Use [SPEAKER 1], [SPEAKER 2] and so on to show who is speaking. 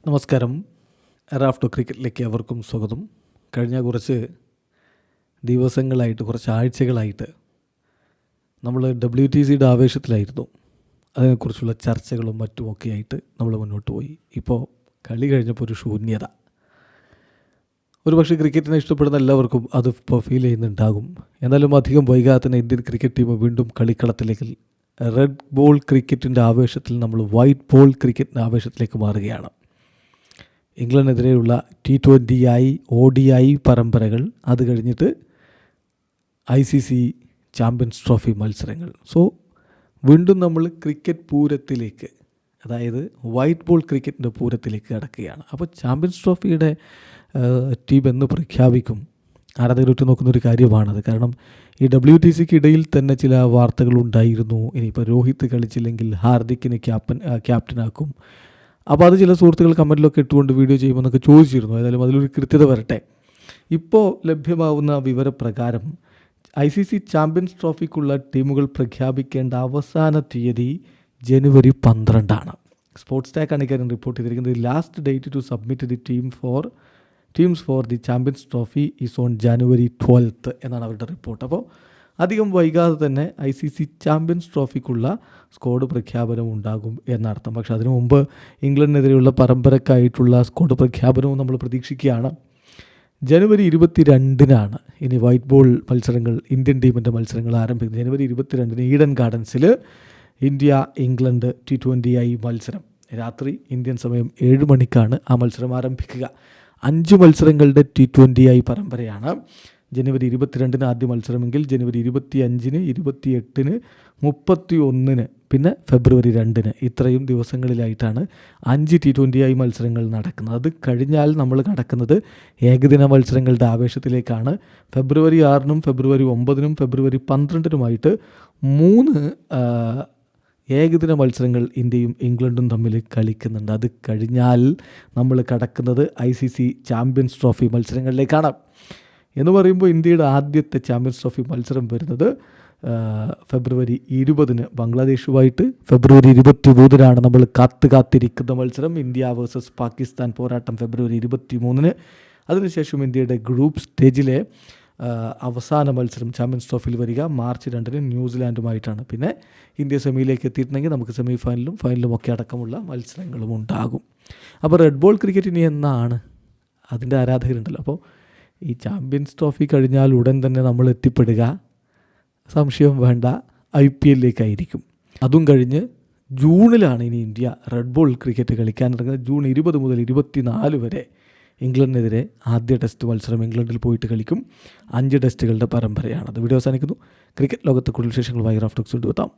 [SPEAKER 1] നമസ്കാരം. റാഫ്റ്റോ ക്രിക്കറ്റിലേക്ക് അവർക്കും സ്വാഗതം. കഴിഞ്ഞ കുറച്ച് ദിവസങ്ങളായിട്ട്, കുറച്ച് ആഴ്ചകളായിട്ട് നമ്മൾ WTCയുടെ ആവേശത്തിലായിരുന്നു. അതിനെക്കുറിച്ചുള്ള ചർച്ചകളും മറ്റുമൊക്കെ ആയിട്ട് നമ്മൾ മുന്നോട്ട് പോയി. ഇപ്പോൾ കളി കഴിഞ്ഞപ്പോൾ ഒരു ശൂന്യത. ഒരുപക്ഷെ ക്രിക്കറ്റിനെ ഇഷ്ടപ്പെടുന്ന എല്ലാവർക്കും അത് ഇപ്പോൾ ഫീൽ ചെയ്യുന്നുണ്ടാകും. എന്നാലും അധികം വൈകാതെ തന്നെ ഇന്ത്യൻ ക്രിക്കറ്റ് ടീം വീണ്ടും കളിക്കളത്തിലേക്ക് റെഡ് ബോൾ ക്രിക്കറ്റിൻ്റെ ആവേശത്തിൽ നമ്മൾ വൈറ്റ് ബോൾ ക്രിക്കറ്റിൻ്റെ ആവേശത്തിലേക്ക് മാറുകയാണ്. ഇംഗ്ലണ്ടിനെതിരെയുള്ള T20 ODI പരമ്പരകൾ, അത് കഴിഞ്ഞിട്ട് ICC ചാമ്പ്യൻസ് ട്രോഫി മത്സരങ്ങൾ. സോ വീണ്ടും നമ്മൾ ക്രിക്കറ്റ് പൂരത്തിലേക്ക്, അതായത് വൈറ്റ് ബോൾ ക്രിക്കറ്റിൻ്റെ പൂരത്തിലേക്ക് കടക്കുകയാണ്. അപ്പോൾ ചാമ്പ്യൻസ് ട്രോഫിയുടെ ടീം എന്ന് പ്രഖ്യാപിക്കും ആരാധകരുറ്റ് നോക്കുന്നൊരു കാര്യമാണത്. കാരണം ഈ WTCക്ക് ഇടയിൽ തന്നെ ചില വാർത്തകളുണ്ടായിരുന്നു. ഇനിയിപ്പോൾ രോഹിത് കളിച്ചില്ലെങ്കിൽ ഹാർദിക്കിനെ ക്യാപ്റ്റനാക്കും. അപ്പോൾ അത് ചില സുഹൃത്തുക്കൾ കമൻറ്റിലൊക്കെ ഇട്ടുകൊണ്ട് വീഡിയോ ചെയ്യുമെന്നൊക്കെ ചോദിച്ചിരുന്നു. ഏതായാലും അതിലൊരു കൃത്യത വരട്ടെ. ഇപ്പോൾ ലഭ്യമാവുന്ന വിവരപ്രകാരം ICC ചാമ്പ്യൻസ് ട്രോഫിക്കുള്ള ടീമുകൾ പ്രഖ്യാപിക്കേണ്ട അവസാന തീയതി ജനുവരി 12 സ്പോർട്സ് ടാക്കാണ് ഇക്കാര്യം റിപ്പോർട്ട് ചെയ്തിരിക്കുന്നത്. Last date to submit the teams for the champions trophy is on January 12 എന്നാണ് അവരുടെ റിപ്പോർട്ട്. അപ്പോൾ അധികം വൈകാതെ തന്നെ ICC ചാമ്പ്യൻസ് ട്രോഫിക്കുള്ള സ്ക്വാഡ് പ്രഖ്യാപനം ഉണ്ടാകും എന്നർത്ഥം. പക്ഷേ അതിനു മുമ്പ് ഇംഗ്ലണ്ടിനെതിരെയുള്ള പരമ്പരക്കായിട്ടുള്ള സ്ക്വാഡ് പ്രഖ്യാപനവും നമ്മൾ പ്രതീക്ഷിക്കുകയാണ്. January 22 ഇനി വൈറ്റ് ബോൾ മത്സരങ്ങൾ, ഇന്ത്യൻ ടീമിൻ്റെ മത്സരങ്ങൾ ആരംഭിക്കുന്നത്. January 22 ഈഡൻ ഗാർഡൻസിൽ ഇന്ത്യ ഇംഗ്ലണ്ട് T20 മത്സരം രാത്രി ഇന്ത്യൻ സമയം 7 മണിക്കാണ് ആ മത്സരം ആരംഭിക്കുക. 5 മത്സരങ്ങളുടെ T20 പരമ്പരയാണ്. January 22 ആദ്യ മത്സരമെങ്കിൽ January 25, 28, 31, പിന്നെ February 2 ഇത്രയും ദിവസങ്ങളിലായിട്ടാണ് 5 T20 മത്സരങ്ങൾ നടക്കുന്നത്. അത് കഴിഞ്ഞാൽ നമ്മൾ കടക്കുന്നത് ഏകദിന മത്സരങ്ങളുടെ ആവേശത്തിലേക്കാണ്. February 6, February 9, February 12 3 ഏകദിന മത്സരങ്ങൾ ഇന്ത്യയും ഇംഗ്ലണ്ടും തമ്മിൽ കളിക്കുന്നുണ്ട്. അത് കഴിഞ്ഞാൽ നമ്മൾ കടക്കുന്നത് ICC ചാമ്പ്യൻസ് ട്രോഫി മത്സരങ്ങളിലേക്കാണ്. എന്ന് പറയുമ്പോൾ ഇന്ത്യയുടെ ആദ്യത്തെ ചാമ്പ്യൻസ് ട്രോഫി മത്സരം വരുന്നത് February 20 ബംഗ്ലാദേശുമായിട്ട്. February 23 നമ്മൾ കാത്തിരിക്കുന്ന മത്സരം, ഇന്ത്യ വേഴ്സസ് പാകിസ്ഥാൻ പോരാട്ടം February 23. അതിനുശേഷം ഇന്ത്യയുടെ ഗ്രൂപ്പ് സ്റ്റേജിലെ അവസാന മത്സരം ചാമ്പ്യൻസ് ട്രോഫിയിൽ വരിക March 2 ന്യൂസിലാൻഡുമായിട്ടാണ്. പിന്നെ ഇന്ത്യ സെമിയിലേക്ക് എത്തിയിട്ടുണ്ടെങ്കിൽ നമുക്ക് സെമി ഫൈനലും ഒക്കെ അടക്കമുള്ള മത്സരങ്ങളും ഉണ്ടാകും. അപ്പോൾ റെഡ് ബോൾ ക്രിക്കറ്റ് ഇനി എന്നാണ്? അതിൻ്റെ ആരാധകരുണ്ടല്ലോ. അപ്പോൾ ഈ ചാമ്പ്യൻസ് ട്രോഫി കഴിഞ്ഞാൽ ഉടൻ തന്നെ നമ്മൾ എത്തിപ്പെടുക, സംശയം വേണ്ട, IPL അതും കഴിഞ്ഞ് ജൂണിലാണ് ഇനി ഇന്ത്യ റെഡ് ബോൾ ക്രിക്കറ്റ് കളിക്കാനിറങ്ങുന്നത്. June 20 മുതൽ 24 വരെ ഇംഗ്ലണ്ടിനെതിരെ ആദ്യ ടെസ്റ്റ് മത്സരം ഇംഗ്ലണ്ടിൽ പോയിട്ട് കളിക്കും. 5 ടെസ്റ്റുകളുടെ പരമ്പരയാണത്. വീഡിയോ അവസാനിക്കുന്നു. ക്രിക്കറ്റ് ലോകത്തെ കൂടുതൽ വിശേഷങ്ങളുമായി റാഫ്റ്റോക്സ് കൊണ്ടുവെത്താം.